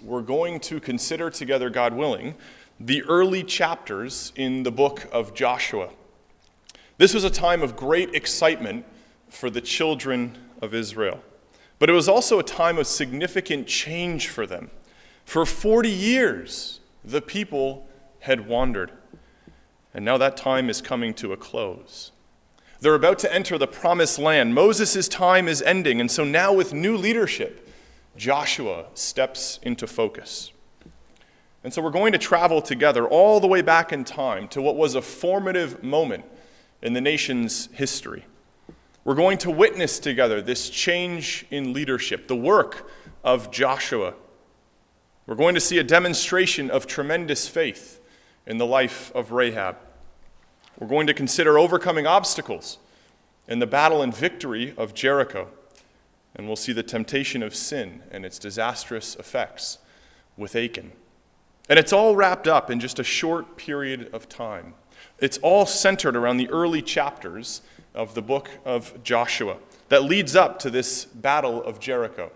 We're going to consider together, God willing, the early chapters in the book of Joshua. This was a time of great excitement for the children of Israel, but it was also a time of significant change for them. For 40 years, the people had wandered, and now that time is coming to a close. They're about to enter the promised land. Moses' time is ending, and so now with new leadership, Joshua steps into focus. And so we're going to travel together all the way back in time to what was a formative moment in the nation's history. We're going to witness together this change in leadership, the work of Joshua. We're going to see a demonstration of tremendous faith in the life of Rahab. We're going to consider overcoming obstacles in the battle and victory of Jericho. And we'll see the temptation of sin and its disastrous effects with Achan. And it's all wrapped up in just a short period of time. It's all centered around the early chapters of the book of Joshua that leads up to this battle of Jericho.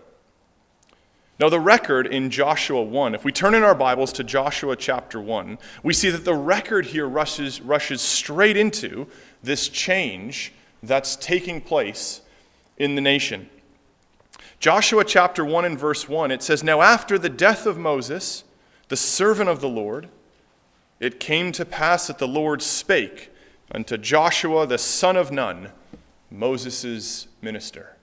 Now, the record in Joshua 1, if we turn in our Bibles to Joshua chapter 1, we see that the record here rushes straight into this change that's taking place in the nation. Joshua chapter 1 and verse 1, it says, "Now after the death of Moses, the servant of the Lord, it came to pass that the Lord spake unto Joshua the son of Nun, Moses' minister."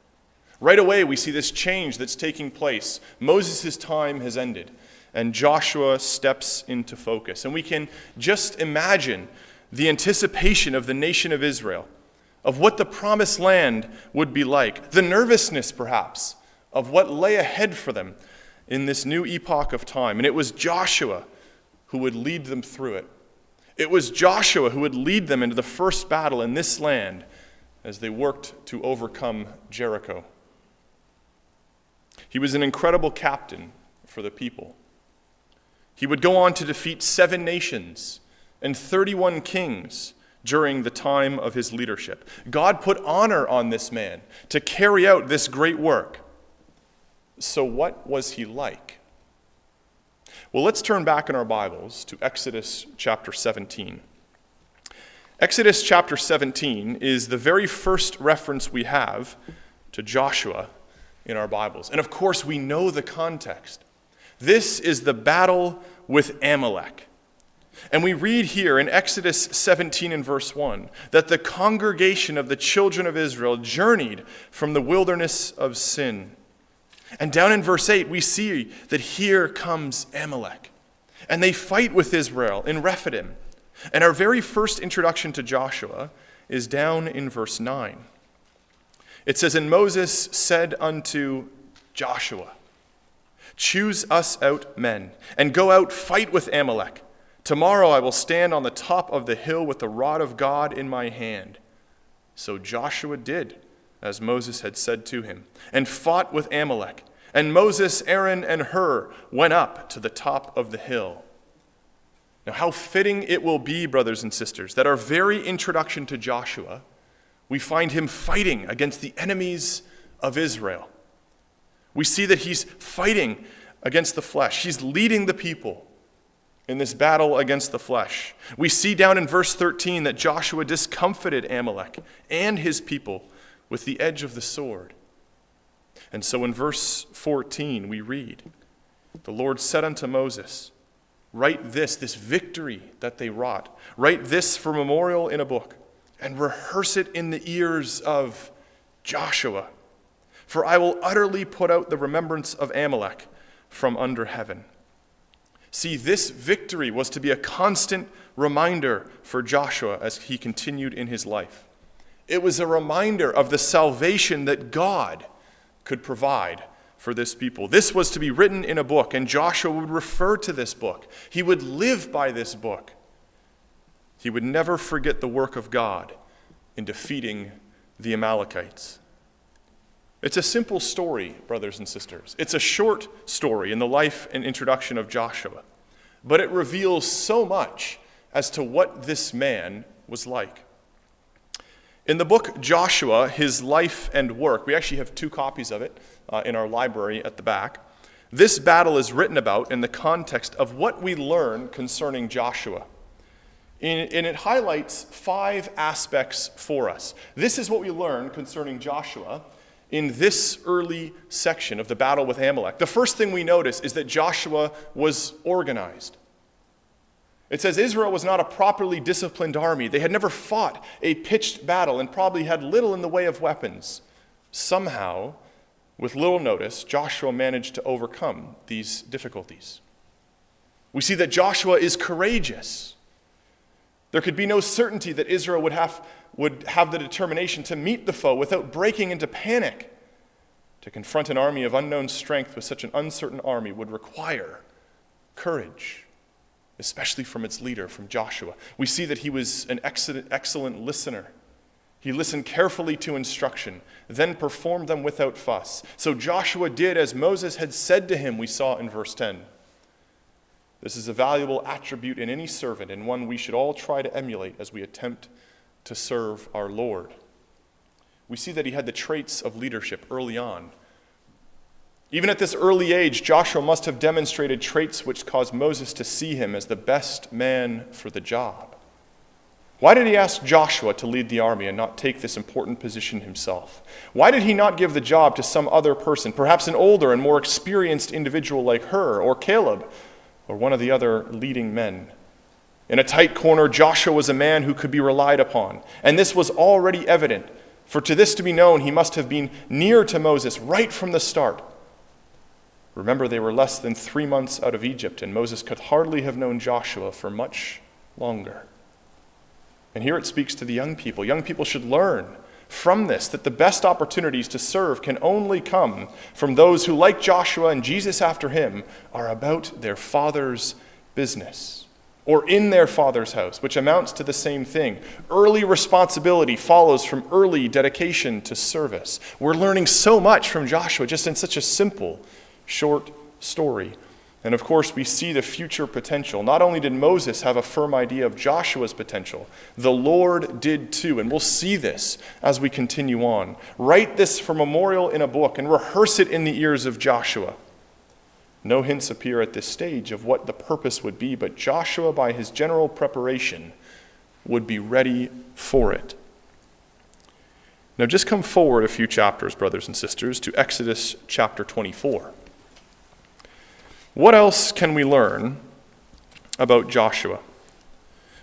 Right away we see this change that's taking place. Moses' time has ended, and Joshua steps into focus. And we can just imagine the anticipation of the nation of Israel, of what the promised land would be like, the nervousness perhaps of what lay ahead for them in this new epoch of time. And it was Joshua who would lead them through it. It was Joshua who would lead them into the first battle in this land as they worked to overcome Jericho. He was an incredible captain for the people. He would go on to defeat 7 nations and 31 kings during the time of his leadership. God put honor on this man to carry out this great work. So what was he like? Well, let's turn back in our Bibles to Exodus chapter 17. Exodus chapter 17 is the very first reference we have to Joshua in our Bibles. And of course, we know the context. This is the battle with Amalek. And we read here in Exodus 17 and verse 1 that the congregation of the children of Israel journeyed from the wilderness of sin. And down in verse 8, we see that here comes Amalek. And they fight with Israel in Rephidim. And our very first introduction to Joshua is down in verse 9. It says, "And Moses said unto Joshua, Choose us out men, and go out fight with Amalek. Tomorrow I will stand on the top of the hill with the rod of God in my hand. So Joshua did as Moses had said to him, and fought with Amalek. And Moses, Aaron, and Hur went up to the top of the hill." Now, how fitting it will be, brothers and sisters, that our very introduction to Joshua, we find him fighting against the enemies of Israel. We see that he's fighting against the flesh. He's leading the people in this battle against the flesh. We see down in verse 13 that Joshua discomfited Amalek and his people with the edge of the sword. And so in verse 14 we read, "The Lord said unto Moses, Write this victory that they wrought, write this for memorial in a book, and rehearse it in the ears of Joshua. For I will utterly put out the remembrance of Amalek from under heaven." See, this victory was to be a constant reminder for Joshua as he continued in his life. It was a reminder of the salvation that God could provide for this people. This was to be written in a book, and Joshua would refer to this book. He would live by this book. He would never forget the work of God in defeating the Amalekites. It's a simple story, brothers and sisters. It's a short story in the life and introduction of Joshua, but it reveals so much as to what this man was like. In the book Joshua, his life and work, we actually have 2 copies of it in our library at the back. This battle is written about in the context of what we learn concerning Joshua. And it highlights 5 aspects for us. This is what we learn concerning Joshua in this early section of the battle with Amalek. The first thing we notice is that Joshua was organized. It says Israel was not a properly disciplined army. They had never fought a pitched battle and probably had little in the way of weapons. Somehow, with little notice, Joshua managed to overcome these difficulties. We see that Joshua is courageous. There could be no certainty that Israel would have the determination to meet the foe without breaking into panic. To confront an army of unknown strength with such an uncertain army would require courage, especially from its leader, from Joshua. We see that he was an excellent listener. He listened carefully to instruction, then performed them without fuss. So Joshua did as Moses had said to him, we saw in verse 10. This is a valuable attribute in any servant and one we should all try to emulate as we attempt to serve our Lord. We see that he had the traits of leadership early on. Even at this early age, Joshua must have demonstrated traits which caused Moses to see him as the best man for the job. Why did he ask Joshua to lead the army and not take this important position himself? Why did he not give the job to some other person, perhaps an older and more experienced individual like Hur or Caleb, or one of the other leading men? In a tight corner, Joshua was a man who could be relied upon, and this was already evident, for to this to be known, he must have been near to Moses right from the start. Remember, they were less than 3 months out of Egypt, and Moses could hardly have known Joshua for much longer. And here it speaks to the young people. Young people should learn from this that the best opportunities to serve can only come from those who, like Joshua and Jesus after him, are about their Father's business, or in their Father's house, which amounts to the same thing. Early responsibility follows from early dedication to service. We're learning so much from Joshua just in such a simple, short story. And of course, we see the future potential. Not only did Moses have a firm idea of Joshua's potential, the Lord did too. And we'll see this as we continue on. Write this for memorial in a book and rehearse it in the ears of Joshua. No hints appear at this stage of what the purpose would be, but Joshua, by his general preparation, would be ready for it. Now just come forward a few chapters, brothers and sisters, to Exodus chapter 24. What else can we learn about Joshua?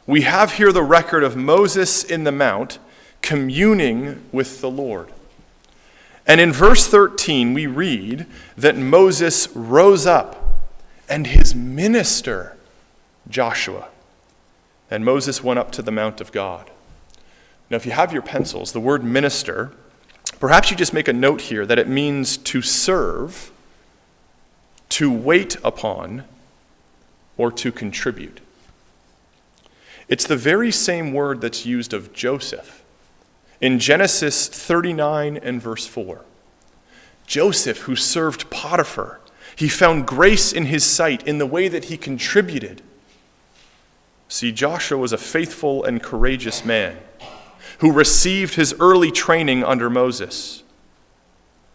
We have here the record of Moses in the mount communing with the Lord. And in verse 13, we read that Moses rose up and his minister, Joshua. And Moses went up to the mount of God. Now, if you have your pencils, the word minister, perhaps you just make a note here that it means to serve, to wait upon, or to contribute. It's the very same word that's used of Joseph in Genesis 39 and verse 4. Joseph, who served Potiphar, he found grace in his sight in the way that he contributed. See, Joshua was a faithful and courageous man who received his early training under Moses.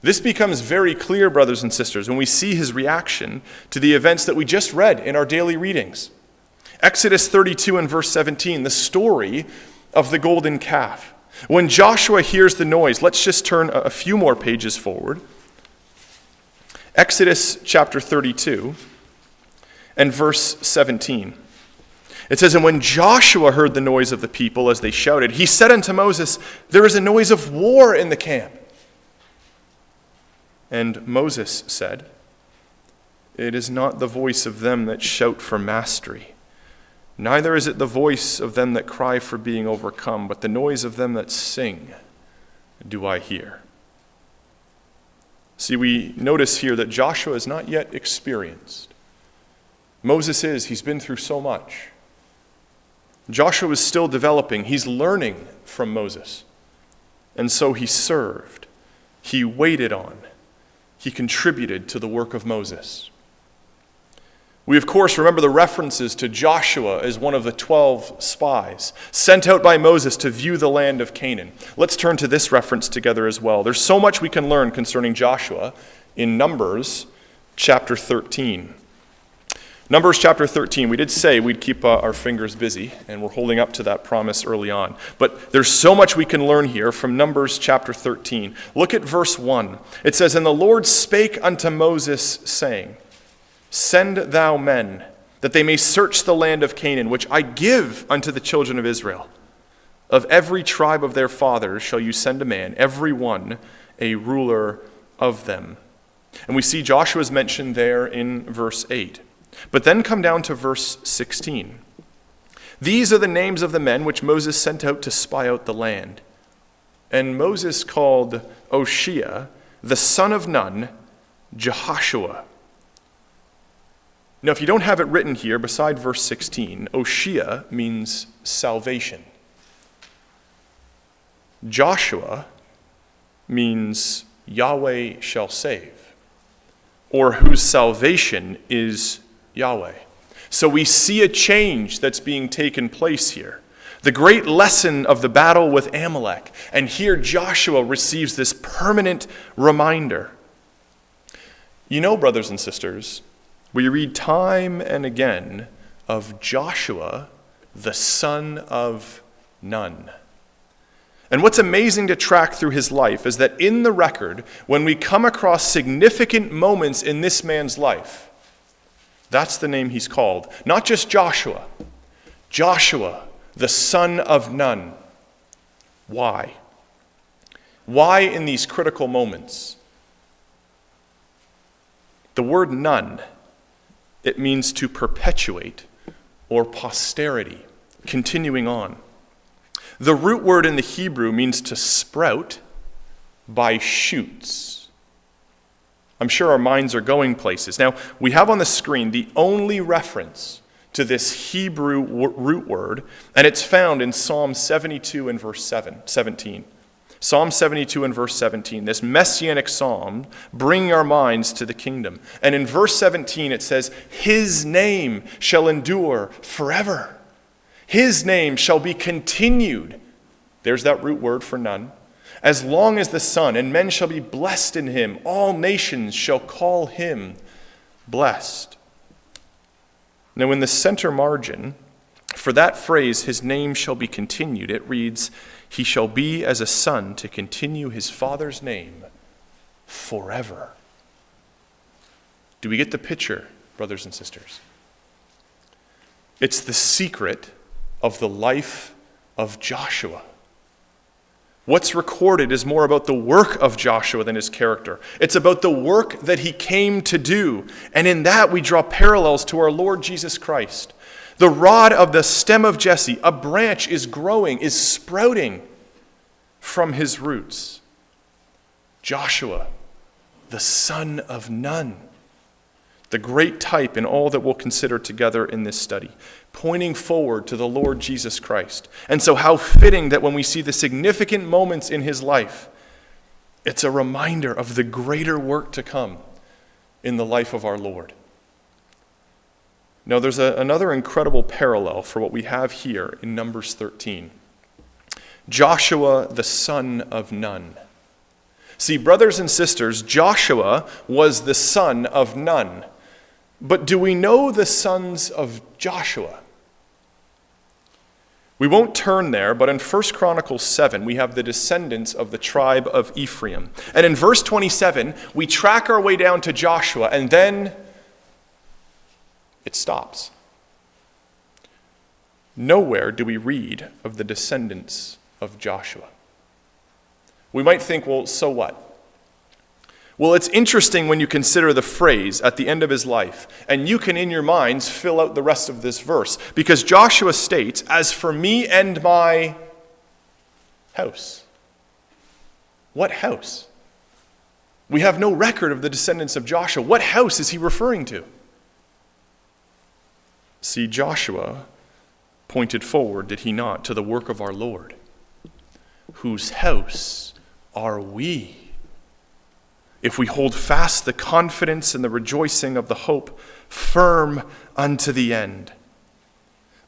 This becomes very clear, brothers and sisters, when we see his reaction to the events that we just read in our daily readings. Exodus 32 and verse 17, the story of the golden calf. When Joshua hears the noise, let's just turn a few more pages forward. Exodus chapter 32 and verse 17. It says, "And when Joshua heard the noise of the people as they shouted, he said unto Moses, There is a noise of war in the camp. And Moses said, It is not the voice of them that shout for mastery, neither is it the voice of them that cry for being overcome, but the noise of them that sing do I hear." See, we notice here that Joshua is not yet experienced. Moses is. He's been through so much. Joshua is still developing. He's learning from Moses. And so he served. He waited on. He contributed to the work of Moses. We, of course, remember the references to Joshua as one of the 12 spies sent out by Moses to view the land of Canaan. Let's turn to this reference together as well. There's so much we can learn concerning Joshua in Numbers chapter 13. Numbers chapter 13, we did say we'd keep our fingers busy, and we're holding up to that promise early on. But there's so much we can learn here from Numbers chapter 13. Look at verse 1. It says, "And the Lord spake unto Moses, saying, Send thou men, that they may search the land of Canaan, which I give unto the children of Israel. Of every tribe of their fathers shall you send a man, every one a ruler of them." And we see Joshua's mentioned there in verse 8. But then come down to verse 16. "These are the names of the men which Moses sent out to spy out the land. And Moses called Oshea, the son of Nun, Jehoshua." Now, if you don't have it written here, beside verse 16, Oshea means salvation. Joshua means Yahweh shall save, or whose salvation is Yahweh. So we see a change that's being taken place here. The great lesson of the battle with Amalek. And here Joshua receives this permanent reminder. You know, brothers and sisters, we read time and again of Joshua, the son of Nun. And what's amazing to track through his life is that in the record, when we come across significant moments in this man's life, that's the name he's called. Not just Joshua. Joshua, the son of Nun. Why? Why in these critical moments? The word nun, it means to perpetuate or posterity, continuing on. The root word in the Hebrew means to sprout by shoots. I'm sure our minds are going places. Now, we have on the screen the only reference to this Hebrew root word, and it's found in Psalm 72 and verse 17. Psalm 72 and verse 17, this messianic psalm, bringing our minds to the kingdom. And in verse 17 it says, "His name shall endure forever. His name shall be continued." There's that root word for none. "As long as the sun, and men shall be blessed in him. All nations shall call him blessed." Now in the center margin, for that phrase, "his name shall be continued," it reads, "He shall be as a son to continue his father's name forever." Do we get the picture, brothers and sisters? It's the secret of the life of Joshua. What's recorded is more about the work of Joshua than his character. It's about the work that he came to do. And in that we draw parallels to our Lord Jesus Christ. The rod of the stem of Jesse, a branch is growing, is sprouting from his roots. Joshua, the son of Nun. The great type in all that we'll consider together in this study, pointing forward to the Lord Jesus Christ. And so how fitting that when we see the significant moments in his life, it's a reminder of the greater work to come in the life of our Lord. Now there's another incredible parallel for what we have here in Numbers 13. Joshua, the son of Nun. See, brothers and sisters, Joshua was the son of Nun. But do we know the sons of Joshua? We won't turn there, but in 1 Chronicles 7, we have the descendants of the tribe of Ephraim. And in verse 27, we track our way down to Joshua, and then it stops. Nowhere do we read of the descendants of Joshua. We might think, well, so what? Well, it's interesting when you consider the phrase at the end of his life, and you can in your minds fill out the rest of this verse, because Joshua states, "As for me and my house." What house? We have no record of the descendants of Joshua. What house is he referring to? See, Joshua pointed forward, did he not, to the work of our Lord. Whose house are we? If we hold fast the confidence and the rejoicing of the hope firm unto the end.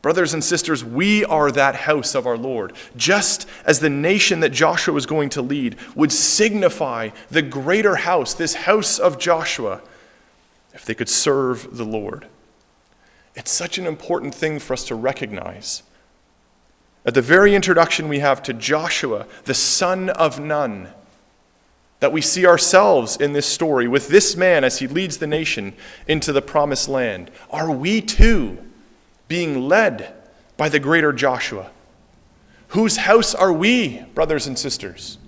Brothers and sisters, we are that house of our Lord, just as the nation that Joshua was going to lead would signify the greater house, this house of Joshua. if they could serve the Lord. It's such an important thing for us to recognize. At the very introduction we have to Joshua, the son of Nun, that we see ourselves in this story with this man as he leads the nation into the promised land. Are we too being led by the greater Joshua? Whose house are we, brothers and sisters?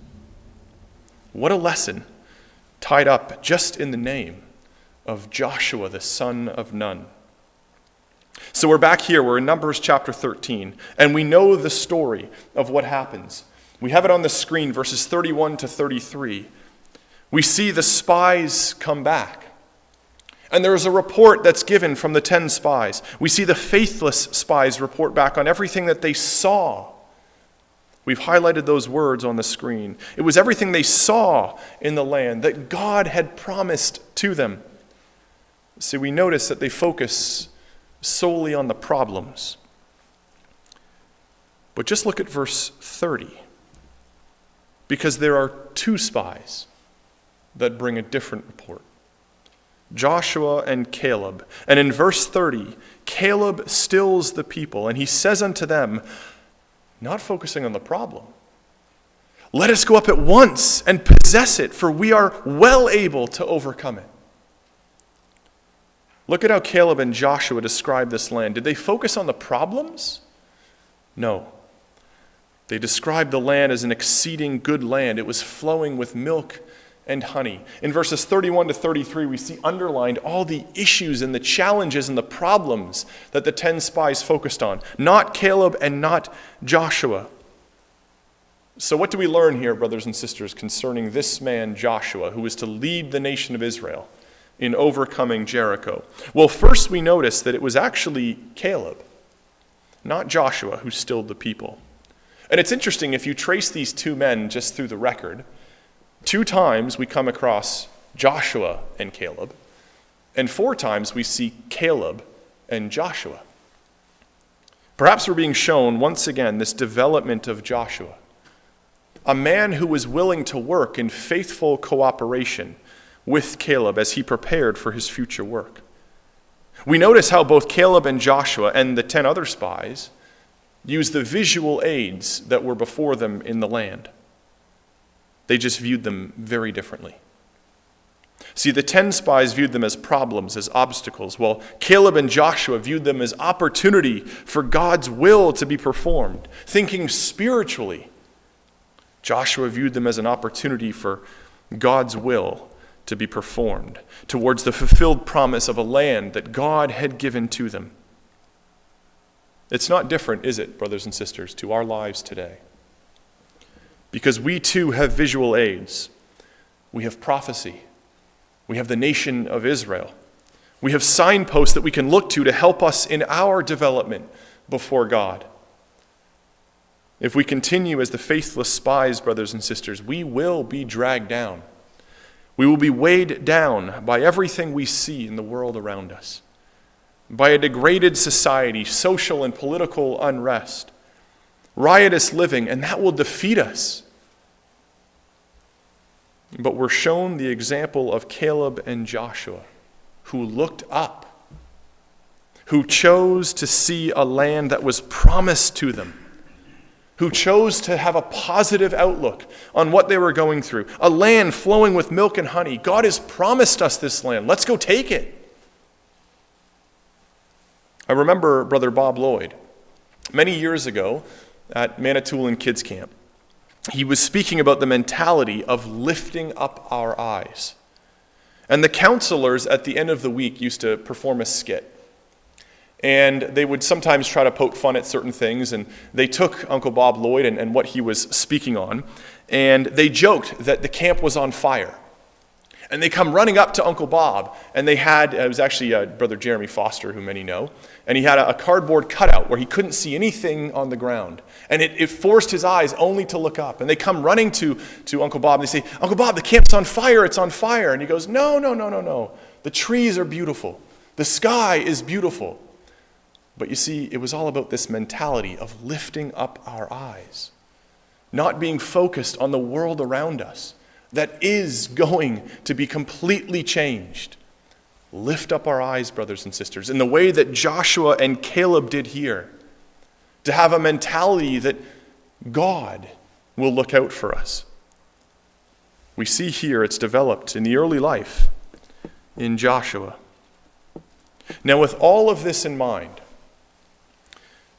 What a lesson tied up just in the name of Joshua, the son of Nun. So we're back here, we're in Numbers chapter 13, and we know the story of what happens. We have it on the screen, verses 31 to 33. We see the spies come back. And there is a report that's given from the 10 spies. We see the faithless spies report back on everything that they saw. We've highlighted those words on the screen. It was everything they saw in the land that God had promised to them. See, we notice that they focus solely on the problems. But just look at verse 30. Because there are 2 spies that bring a different report. Joshua and Caleb. And in verse 30, Caleb stills the people, and he says unto them, not focusing on the problem, let us go up at once and possess it, for we are well able to overcome it. Look at how Caleb and Joshua describe this land. Did they focus on the problems? No. They described the land as an exceeding good land. It was flowing with milk and honey. In verses 31 to 33, we see underlined all the issues and the challenges and the problems that the 10 spies focused on. Not Caleb and not Joshua. So what do we learn here, brothers and sisters, concerning this man Joshua, who was to lead the nation of Israel in overcoming Jericho? Well, first we notice that it was actually Caleb, not Joshua, who stilled the people. And it's interesting, if you trace these 2 men just through the record, 2 times we come across Joshua and Caleb, and 4 times we see Caleb and Joshua. Perhaps we're being shown once again this development of Joshua, a man who was willing to work in faithful cooperation with Caleb as he prepared for his future work. We notice how both Caleb and Joshua and the 10 other spies used the visual aids that were before them in the land. They just viewed them very differently. See, the 10 spies viewed them as problems, as obstacles, while Caleb and Joshua viewed them as opportunity for God's will to be performed. Thinking spiritually, Joshua viewed them as an opportunity for God's will to be performed towards the fulfilled promise of a land that God had given to them. It's not different, is it, brothers and sisters, to our lives today? Because we too have visual aids. We have prophecy. We have the nation of Israel. We have signposts that we can look to help us in our development before God. If we continue as the faithless spies, brothers and sisters, we will be dragged down. We will be weighed down by everything we see in the world around us, by a degraded society, social and political unrest, riotous living, and that will defeat us. But we're shown the example of Caleb and Joshua, who looked up, who chose to see a land that was promised to them, who chose to have a positive outlook on what they were going through, a land flowing with milk and honey. God has promised us this land. Let's go take it. I remember Brother Bob Lloyd, many years ago at Manitoulin Kids Camp. He was speaking about the mentality of lifting up our eyes. And the counselors at the end of the week used to perform a skit. And they would sometimes try to poke fun at certain things. And they took Uncle Bob Lloyd and what he was speaking on, and they joked that the camp was on fire. And they come running up to Uncle Bob, and they had, it was actually Brother Jeremy Foster, who many know, and he had a cardboard cutout where he couldn't see anything on the ground. And it forced his eyes only to look up. And they come running to Uncle Bob, and they say, Uncle Bob, the camp's on fire, it's on fire. And he goes, no. The trees are beautiful. The sky is beautiful. But you see, it was all about this mentality of lifting up our eyes, not being focused on the world around us that is going to be completely changed. lift up our eyes, brothers and sisters, in the way that Joshua and Caleb did here, to have a mentality that God will look out for us. We see here it's developed in the early life in Joshua. Now, with all of this in mind,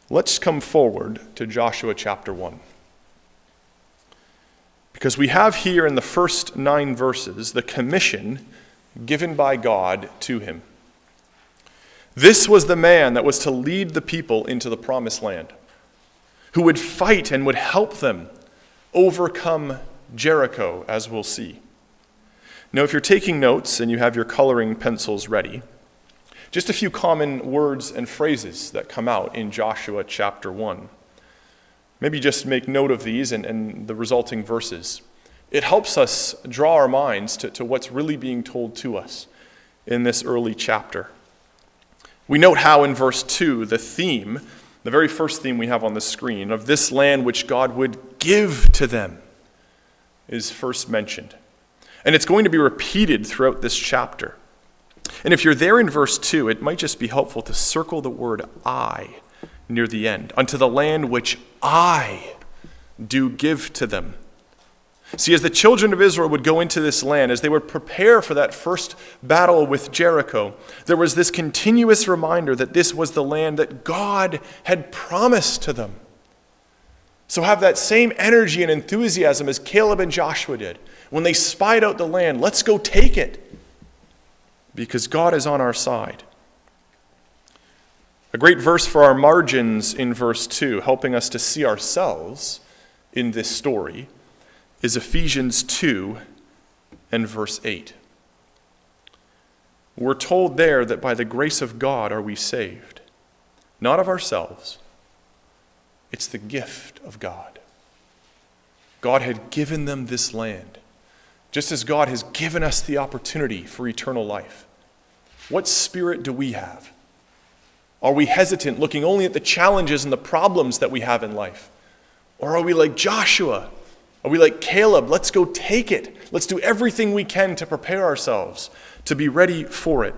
let's come forward to Joshua chapter 1. Because we have here in the first 9 verses the commission given by God to him. This was the man that was to lead the people into the promised land, who would fight and would help them overcome Jericho, as we'll see. Now, if you're taking notes and you have your coloring pencils ready, just a few common words and phrases that come out in Joshua chapter 1. Maybe just make note of these and the resulting verses. It helps us draw our minds to what's really being told to us in this early chapter. We note how in verse 2, the theme, the very first theme we have on the screen, of this land which God would give to them, is first mentioned. And it's going to be repeated throughout this chapter. And if you're there in verse 2, it might just be helpful to circle the word I near the end. Unto the land which I do give to them. See, as the children of Israel would go into this land, as they would prepare for that first battle with Jericho, there was this continuous reminder that this was the land that God had promised to them. So have that same energy and enthusiasm as Caleb and Joshua did. When they spied out the land, let's go take it, because God is on our side. A great verse for our margins in verse 2, helping us to see ourselves in this story, is Ephesians 2 and verse 8. We're told there that by the grace of God are we saved, not of ourselves. It's the gift of God. God had given them this land, just as God has given us the opportunity for eternal life. What spirit do we have? Are we hesitant, looking only at the challenges and the problems that we have in life? Or are we like Joshua? Are we like Caleb? Let's go take it. Let's do everything we can to prepare ourselves to be ready for it.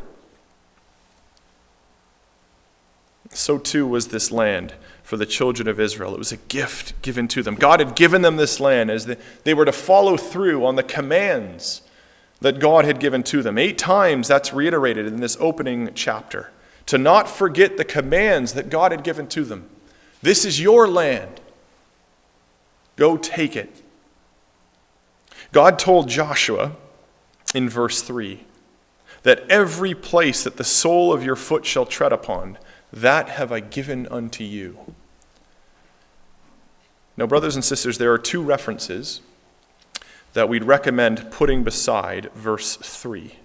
So too was this land for the children of Israel. It was a gift given to them. God had given them this land as they were to follow through on the commands that God had given to them. 8 times that's reiterated in this opening chapter. To not forget the commands that God had given to them. This is your land. Go take it. God told Joshua in verse 3 that every place that the sole of your foot shall tread upon, that have I given unto you. Now, brothers and sisters, there are 2 references that we'd recommend putting beside verse 3.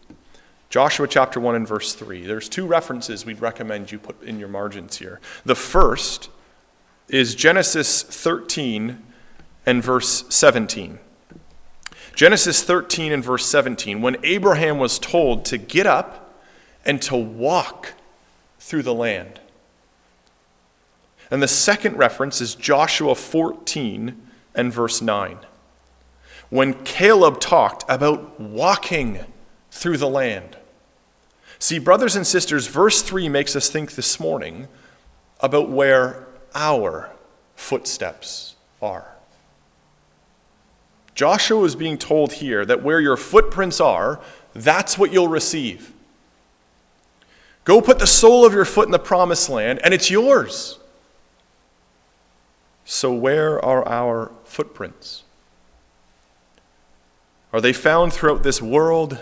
Joshua chapter 1 and verse 3. There's 2 references we'd recommend you put in your margins here. The first is Genesis 13 and verse 17. Genesis 13 and verse 17, when Abraham was told to get up and to walk through the land. And the second reference is Joshua 14 and verse 9, when Caleb talked about walking through the land. See, brothers and sisters, verse 3 makes us think this morning about where our footsteps are. Joshua is being told here that where your footprints are, that's what you'll receive. Go put the sole of your foot in the promised land, and it's yours. So where are our footprints? Are they found throughout this world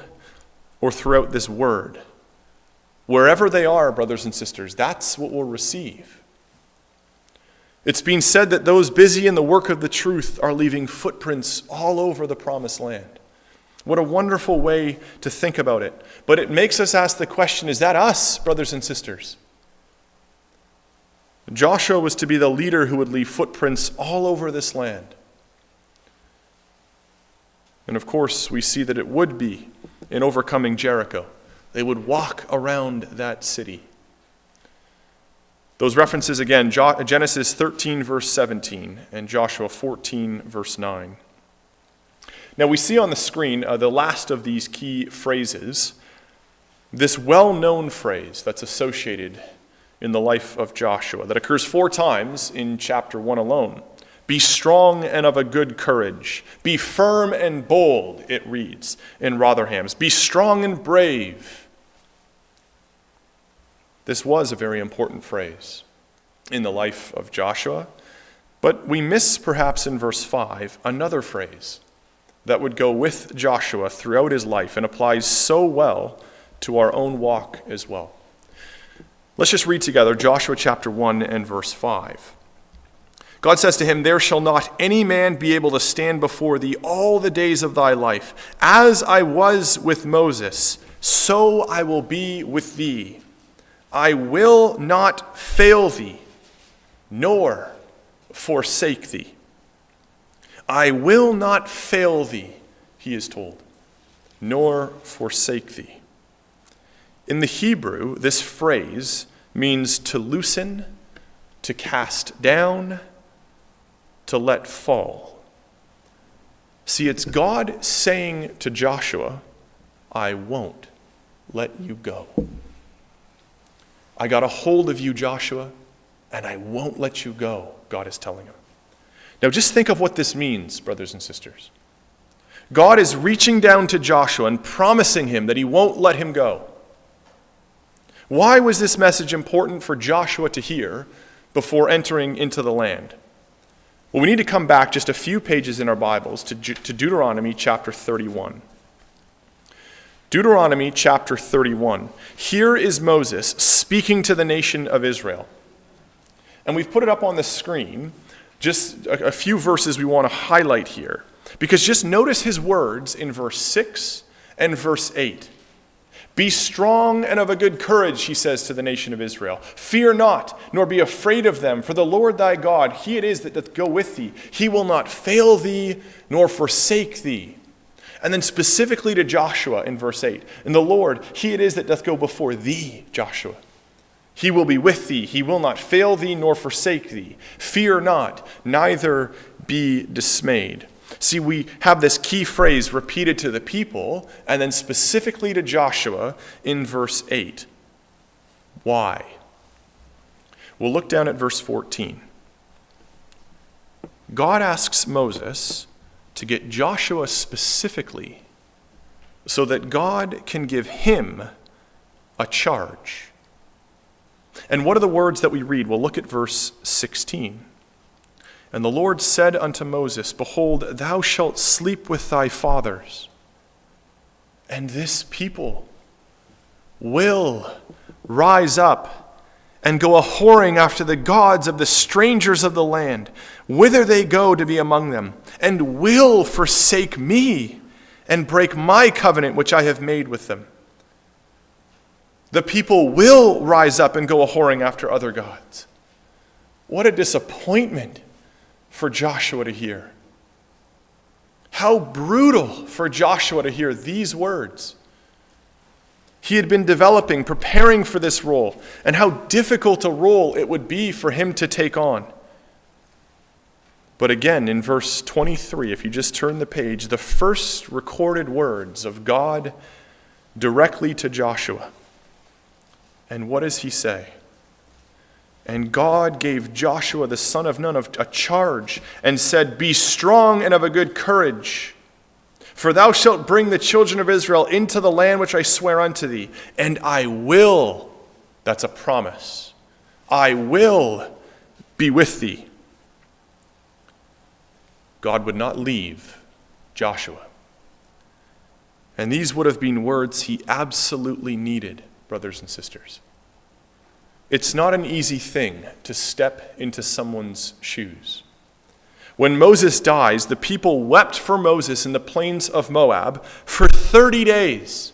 or throughout this word? Wherever they are, brothers and sisters, that's what we'll receive. It's been said that those busy in the work of the truth are leaving footprints all over the promised land. What a wonderful way to think about it. But it makes us ask the question, is that us, brothers and sisters? Joshua was to be the leader who would leave footprints all over this land. And of course, we see that it would be in overcoming Jericho. They would walk around that city. Those references again, Genesis 13 verse 17 and Joshua 14 verse 9. Now we see on the screen the last of these key phrases this well-known phrase that's associated in the life of Joshua that occurs 4 times in chapter 1 alone. Be strong and of a good courage. Be firm and bold, it reads in Rotherham's. Be strong and brave. This was a very important phrase in the life of Joshua, but we miss perhaps in verse 5 another phrase that would go with Joshua throughout his life and applies so well to our own walk as well. Let's just read together Joshua chapter 1 and verse 5. God says to him, "There shall not any man be able to stand before thee all the days of thy life. As I was with Moses, so I will be with thee. I will not fail thee, nor forsake thee." I will not fail thee, he is told, nor forsake thee. In the Hebrew, this phrase means to loosen, to cast down, to let fall. See, it's God saying to Joshua, I won't let you go. I got a hold of you, Joshua, and I won't let you go, God is telling him. Now just think of what this means, brothers and sisters. God is reaching down to Joshua and promising him that he won't let him go. Why was this message important for Joshua to hear before entering into the land? Well, we need to come back just a few pages in our Bibles to Deuteronomy chapter 31. Deuteronomy chapter 31. Here is Moses speaking to the nation of Israel. And we've put it up on the screen, just a few verses we want to highlight here. Because just notice his words in verse 6 and verse 8. Be strong and of a good courage, he says to the nation of Israel. Fear not, nor be afraid of them, for the Lord thy God, he it is that doth go with thee. He will not fail thee, nor forsake thee. And then specifically to Joshua in verse 8. And the Lord, he it is that doth go before thee, Joshua. He will be with thee. He will not fail thee, nor forsake thee. Fear not, neither be dismayed. See, we have this key phrase repeated to the people, and then specifically to Joshua in verse 8. Why? We'll look down at verse 14. God asks Moses to get Joshua specifically so that God can give him a charge. And what are the words that we read? We'll look at verse 16. And the Lord said unto Moses, Behold, thou shalt sleep with thy fathers, and this people will rise up and go a-whoring after the gods of the strangers of the land, whither they go to be among them, and will forsake me and break my covenant which I have made with them. The people will rise up and go a-whoring after other gods. What a disappointment for Joshua to hear. How brutal for Joshua to hear these words. He had been developing, preparing for this role, and how difficult a role it would be for him to take on. But again, in verse 23, if you just turn the page, the first recorded words of God directly to Joshua. And what does he say? And God gave Joshua the son of Nun a charge and said, Be strong and of a good courage, for thou shalt bring the children of Israel into the land which I swear unto thee, and I will, that's a promise, I will be with thee. God would not leave Joshua. And these would have been words he absolutely needed, brothers and sisters. It's not an easy thing to step into someone's shoes. When Moses dies, the people wept for Moses in the plains of Moab for 30 days.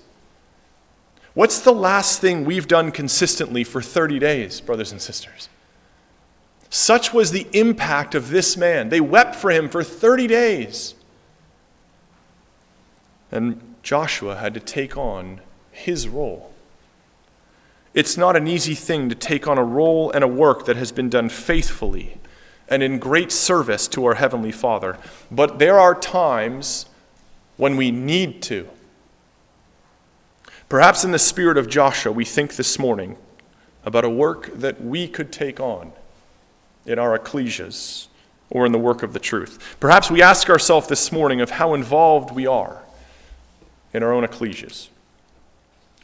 What's the last thing we've done consistently for 30 days, brothers and sisters? Such was the impact of this man. They wept for him for 30 days. And Joshua had to take on his role. It's not an easy thing to take on a role and a work that has been done faithfully and in great service to our Heavenly Father. But there are times when we need to. Perhaps in the spirit of Joshua, we think this morning about a work that we could take on in our ecclesias or in the work of the truth. Perhaps we ask ourselves this morning of how involved we are in our own ecclesias.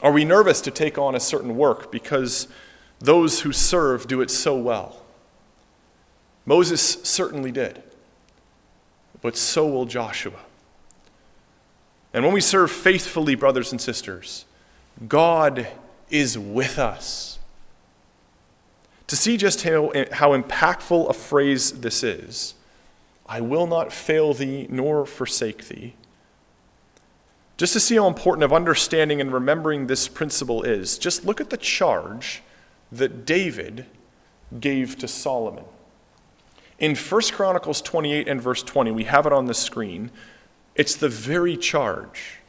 Are we nervous to take on a certain work because those who serve do it so well? Moses certainly did, but so will Joshua. And when we serve faithfully, brothers and sisters, God is with us. To see just how impactful a phrase this is, I will not fail thee nor forsake thee. Just to see how important of understanding and remembering this principle is, just look at the charge that David gave to Solomon. In 1 Chronicles 28 and verse 20, we have it on the screen. It's the very charge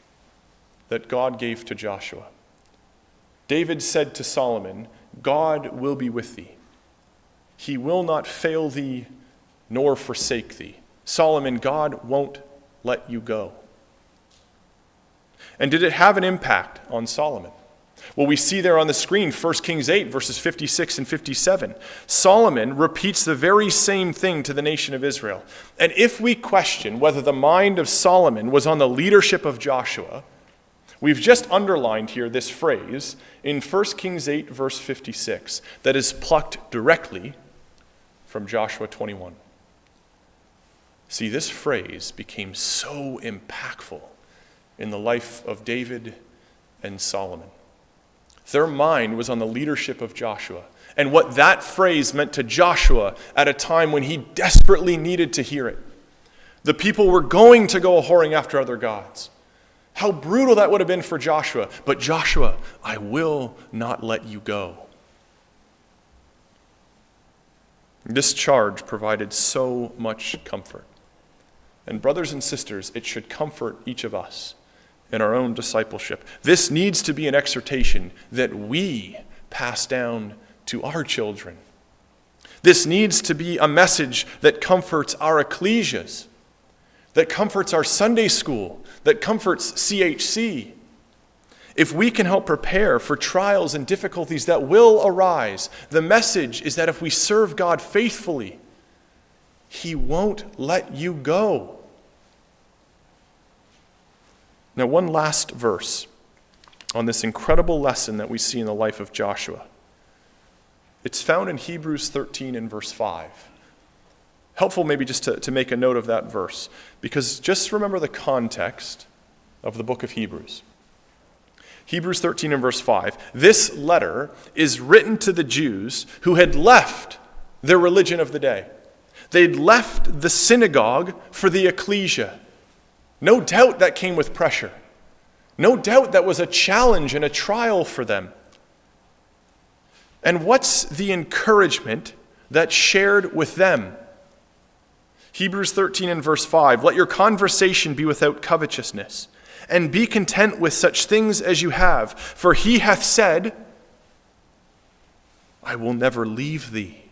that God gave to Joshua. David said to Solomon, God will be with thee. He will not fail thee nor forsake thee. Solomon, God won't let you go. And did it have an impact on Solomon? Well, we see there on the screen, 1 Kings 8, verses 56 and 57. Solomon repeats the very same thing to the nation of Israel. And if we question whether the mind of Solomon was on the leadership of Joshua, we've just underlined here this phrase in 1 Kings 8, verse 56, that is plucked directly from Joshua 21. See, this phrase became so impactful in the life of David and Solomon. Their mind was on the leadership of Joshua and what that phrase meant to Joshua at a time when he desperately needed to hear it. The people were going to go whoring after other gods. How brutal that would have been for Joshua. But Joshua, I will not let you go. This charge provided so much comfort. And brothers and sisters, it should comfort each of us in our own discipleship. This needs to be an exhortation that we pass down to our children. This needs to be a message that comforts our ecclesias, that comforts our Sunday school, that comforts CHC. If we can help prepare for trials and difficulties that will arise, the message is that if we serve God faithfully, He won't let you go. Now, one last verse on this incredible lesson that we see in the life of Joshua. It's found in Hebrews 13 and verse 5. Helpful maybe just to make a note of that verse, because just remember the context of the book of Hebrews. Hebrews 13 and verse 5. This letter is written to the Jews who had left their religion of the day. They'd left the synagogue for the ecclesia. No doubt that came with pressure. No doubt that was a challenge and a trial for them. And what's the encouragement that's shared with them? Hebrews 13 and verse 5, let your conversation be without covetousness, and be content with such things as you have, for he hath said, I will never leave thee,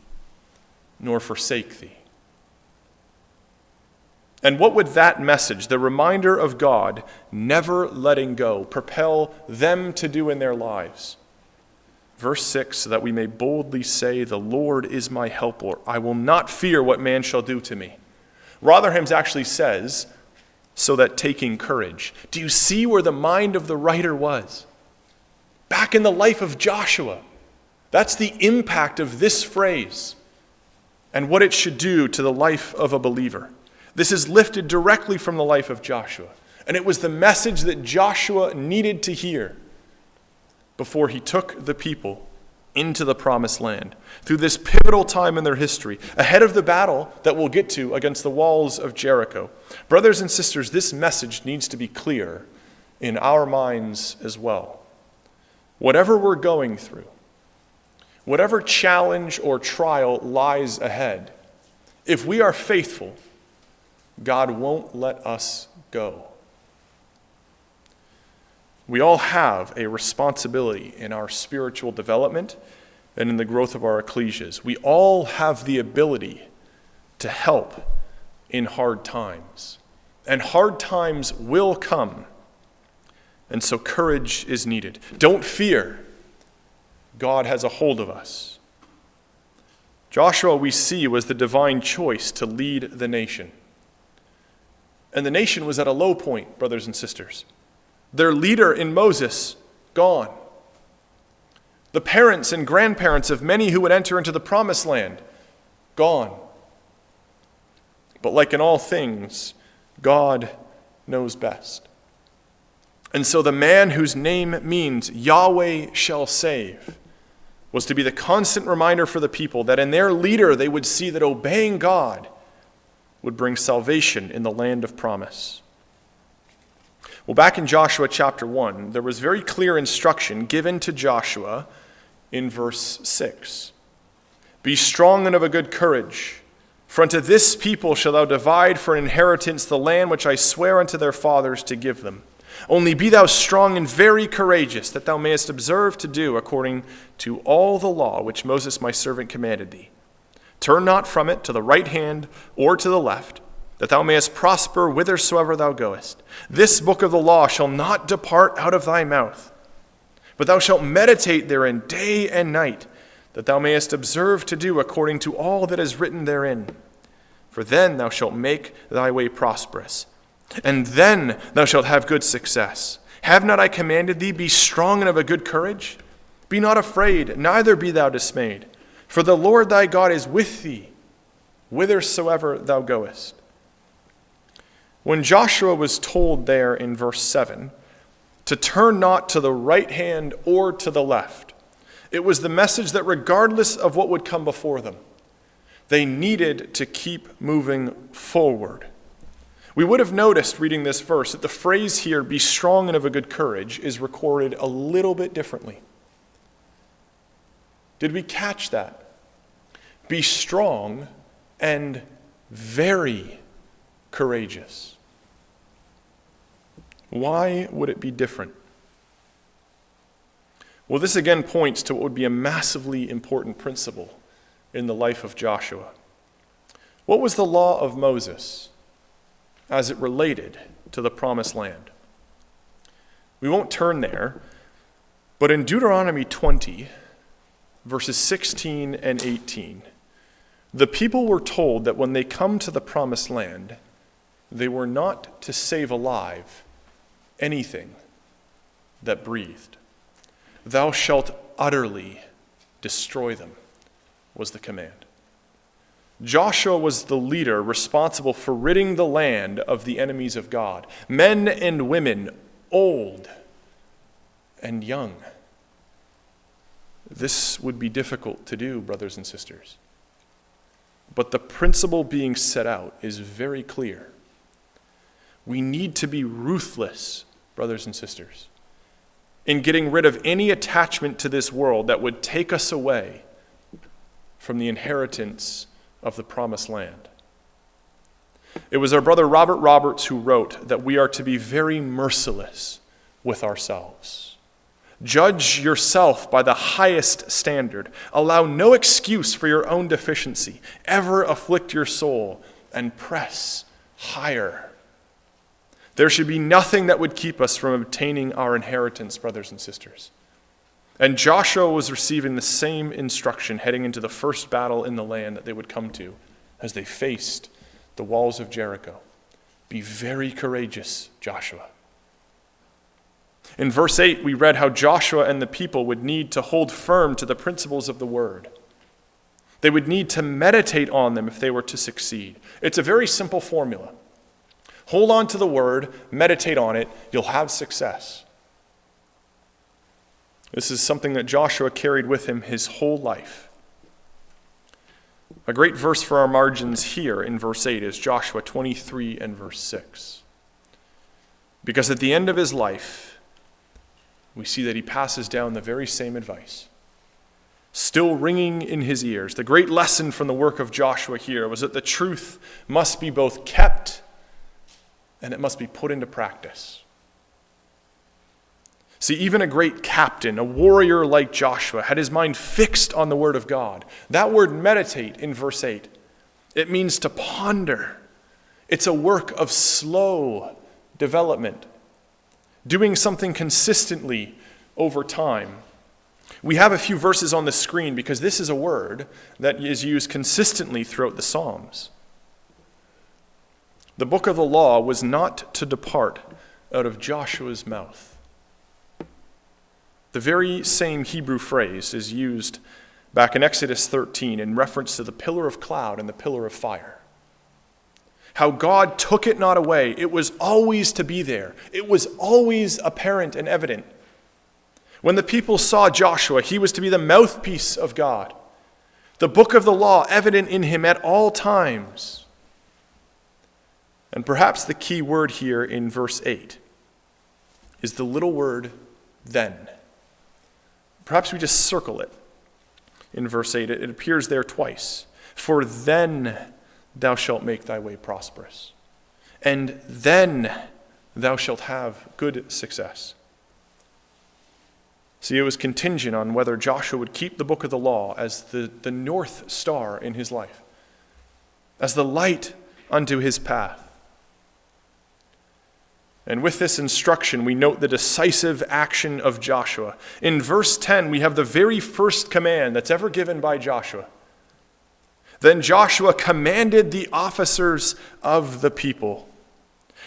nor forsake thee. And what would that message, the reminder of God never letting go, propel them to do in their lives? Verse 6, so that we may boldly say, the Lord is my helper. I will not fear what man shall do to me. Rotherham's actually says, so that taking courage. Do you see where the mind of the writer was? Back in the life of Joshua. That's the impact of this phrase and what it should do to the life of a believer. This is lifted directly from the life of Joshua. And it was the message that Joshua needed to hear before he took the people into the promised land. Through this pivotal time in their history, ahead of the battle that we'll get to against the walls of Jericho. Brothers and sisters, this message needs to be clear in our minds as well. Whatever we're going through, whatever challenge or trial lies ahead, if we are faithful, God won't let us go. We all have a responsibility in our spiritual development and in the growth of our ecclesias. We all have the ability to help in hard times. And hard times will come. And so courage is needed. Don't fear. God has a hold of us. Joshua, we see, was the divine choice to lead the nation. And the nation was at a low point, brothers and sisters. Their leader in Moses, gone. The parents and grandparents of many who would enter into the promised land, gone. But like in all things, God knows best. And so the man whose name means Yahweh shall save was to be the constant reminder for the people that in their leader they would see that obeying God would bring salvation in the land of promise. Well, back in Joshua chapter 1, there was very clear instruction given to Joshua in verse 6. Be strong and of a good courage, for unto this people shalt thou divide for an inheritance the land which I swear unto their fathers to give them. Only be thou strong and very courageous, that thou mayest observe to do according to all the law which Moses my servant commanded thee. Turn not from it to the right hand or to the left, that thou mayest prosper whithersoever thou goest. This book of the law shall not depart out of thy mouth, but thou shalt meditate therein day and night, that thou mayest observe to do according to all that is written therein. For then thou shalt make thy way prosperous, and then thou shalt have good success. Have not I commanded thee, be strong and of a good courage? Be not afraid, neither be thou dismayed. For the Lord thy God is with thee, whithersoever thou goest. When Joshua was told there in verse 7 to turn not to the right hand or to the left, it was the message that regardless of what would come before them, they needed to keep moving forward. We would have noticed reading this verse that the phrase here, be strong and of a good courage, is recorded a little bit differently. Did we catch that? Be strong and very courageous. Why would it be different? Well, this again points to what would be a massively important principle in the life of Joshua. What was the law of Moses as it related to the promised land? We won't turn there, but in Deuteronomy 20, verses 16 and 18, the people were told that when they come to the promised land, they were not to save alive anything that breathed. Thou shalt utterly destroy them, was the command. Joshua was the leader responsible for ridding the land of the enemies of God, men and women, old and young. This would be difficult to do, brothers and sisters. But the principle being set out is very clear. We need to be ruthless, brothers and sisters, in getting rid of any attachment to this world that would take us away from the inheritance of the promised land. It was our brother Robert Roberts who wrote that we are to be very merciless with ourselves. Judge yourself by the highest standard. Allow no excuse for your own deficiency. Ever afflict your soul and press higher. There should be nothing that would keep us from obtaining our inheritance, brothers and sisters. And Joshua was receiving the same instruction heading into the first battle in the land that they would come to as they faced the walls of Jericho. Be very courageous, Joshua. In verse 8, we read how Joshua and the people would need to hold firm to the principles of the word. They would need to meditate on them if they were to succeed. It's a very simple formula. Hold on to the word, meditate on it, you'll have success. This is something that Joshua carried with him his whole life. A great verse for our margins here in verse 8 is Joshua 23 and verse 6. Because at the end of his life, we see that he passes down the very same advice, still ringing in his ears. The great lesson from the work of Joshua here was that the truth must be both kept and it must be put into practice. See, even a great captain, a warrior like Joshua, had his mind fixed on the word of God. That word meditate in verse 8, it means to ponder. It's a work of slow development. doing something consistently over time. We have a few verses on the screen because this is a word that is used consistently throughout the Psalms. The book of the law was not to depart out of Joshua's mouth. The very same Hebrew phrase is used back in Exodus 13 in reference to the pillar of cloud and the pillar of fire. How God took it not away. It was always to be there. It was always apparent and evident. When the people saw Joshua, he was to be the mouthpiece of God. The book of the law evident in him at all times. And perhaps the key word here in verse 8 is the little word then. Perhaps we just circle it in verse 8. It appears there twice. For then thou shalt make thy way prosperous, and then thou shalt have good success. See, it was contingent on whether Joshua would keep the book of the law as the north star in his life, as the light unto his path. And with this instruction, we note the decisive action of Joshua. In verse 10, we have the very first command that's ever given by Joshua. Then Joshua commanded the officers of the people.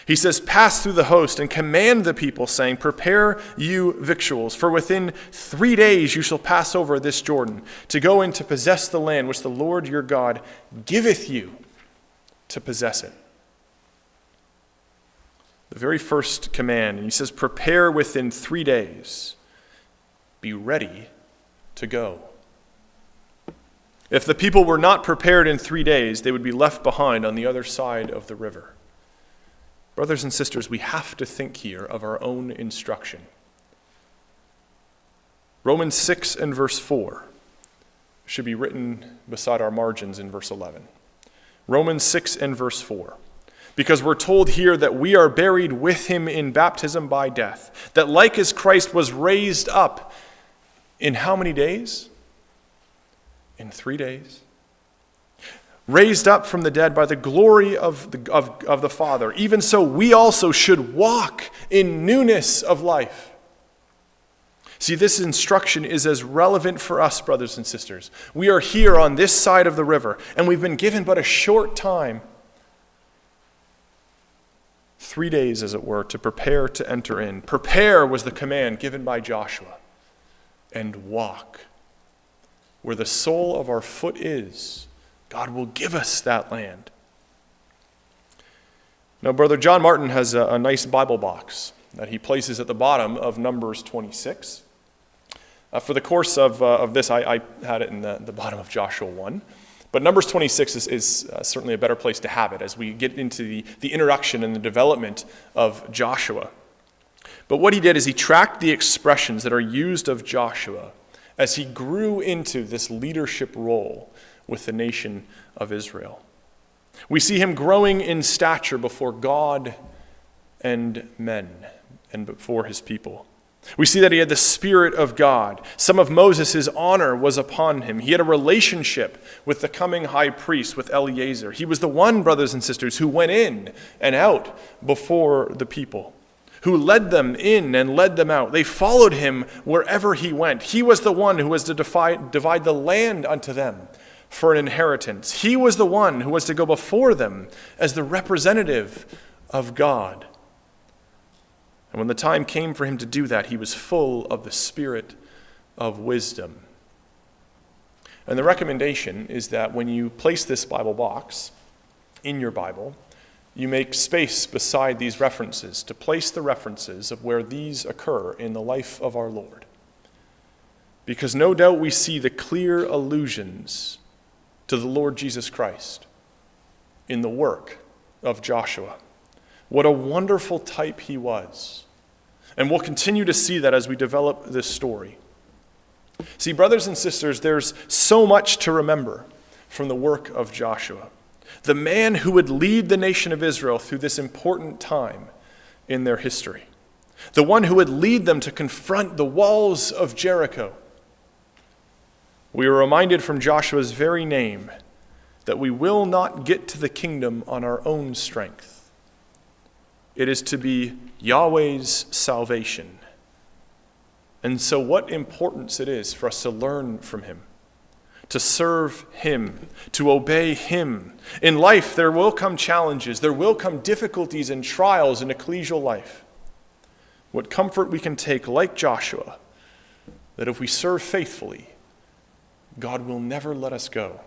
He says, pass through the host and command the people, saying, prepare you victuals, for within 3 days you shall pass over this Jordan, to go in to possess the land which the Lord your God giveth you to possess it. The very first command, and he says, prepare within 3 days. Be ready to go. If the people were not prepared in 3 days, they would be left behind on the other side of the river. Brothers and sisters, we have to think here of our own instruction. Romans 6 and verse 4 should be written beside our margins in verse 11. Romans 6 and verse 4. Because we're told here that we are buried with him in baptism by death, that like as Christ was raised up in how many days? In 3 days. Raised up from the dead by the glory of the Father, even so we also should walk in newness of life. See, this instruction is as relevant for us, brothers and sisters. We are here on this side of the river, and we've been given but a short time, 3 days as it were, to prepare to enter in. Prepare was the command given by Joshua, and walk. Where the sole of our foot is, God will give us that land. Now, Brother John Martin has a nice Bible box that he places at the bottom of Numbers 26. For the course of this, I had it in the bottom of Joshua 1. But Numbers 26 is certainly a better place to have it as we get into the introduction and the development of Joshua. But what he did is he tracked the expressions that are used of Joshua as he grew into this leadership role with the nation of Israel. We see him growing in stature before God and men and before his people. We see that he had the Spirit of God. Some of Moses' honor was upon him. He had a relationship with the coming high priest, with Eleazar. He was the one, brothers and sisters, who went in and out before the people, who led them in and led them out. They followed him wherever he went. He was the one who was to divide the land unto them for an inheritance. He was the one who was to go before them as the representative of God. And when the time came for him to do that, he was full of the spirit of wisdom. And the recommendation is that when you place this Bible box in your Bible, you make space beside these references to place the references of where these occur in the life of our Lord. Because no doubt we see the clear allusions to the Lord Jesus Christ in the work of Joshua. What a wonderful type he was. And we'll continue to see that as we develop this story. See, brothers and sisters, there's so much to remember from the work of Joshua, the man who would lead the nation of Israel through this important time in their history, the one who would lead them to confront the walls of Jericho. We are reminded from Joshua's very name that we will not get to the kingdom on our own strength. It is to be Yahweh's salvation. And so what importance it is for us to learn from him, to serve him, to obey him. In life, there will come challenges. There will come difficulties and trials in ecclesial life. What comfort we can take, like Joshua, that if we serve faithfully, God will never let us go.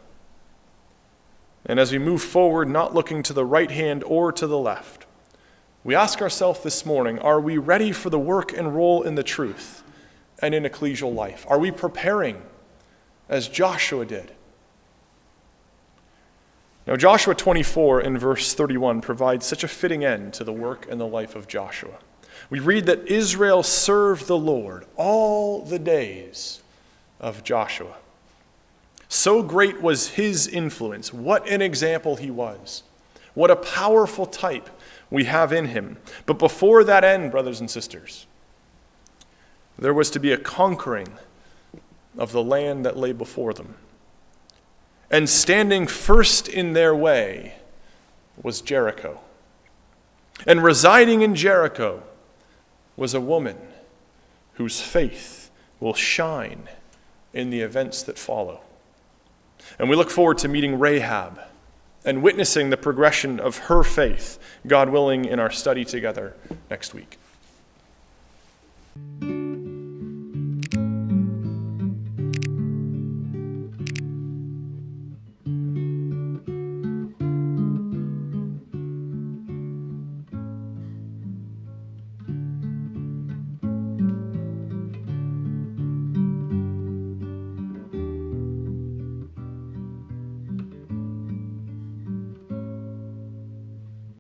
And as we move forward, not looking to the right hand or to the left, we ask ourselves this morning, are we ready for the work and role in the truth and in ecclesial life? Are we preparing as Joshua did? Now, Joshua 24 in verse 31 provides such a fitting end to the work and the life of Joshua. We read that Israel served the Lord all the days of Joshua. So great was his influence. What an example he was. What a powerful type we have in him. But before that end, brothers and sisters, there was to be a conquering of the land that lay before them. And standing first in their way was Jericho. And residing in Jericho was a woman whose faith will shine in the events that follow. And we look forward to meeting Rahab and witnessing the progression of her faith, God willing, in our study together next week.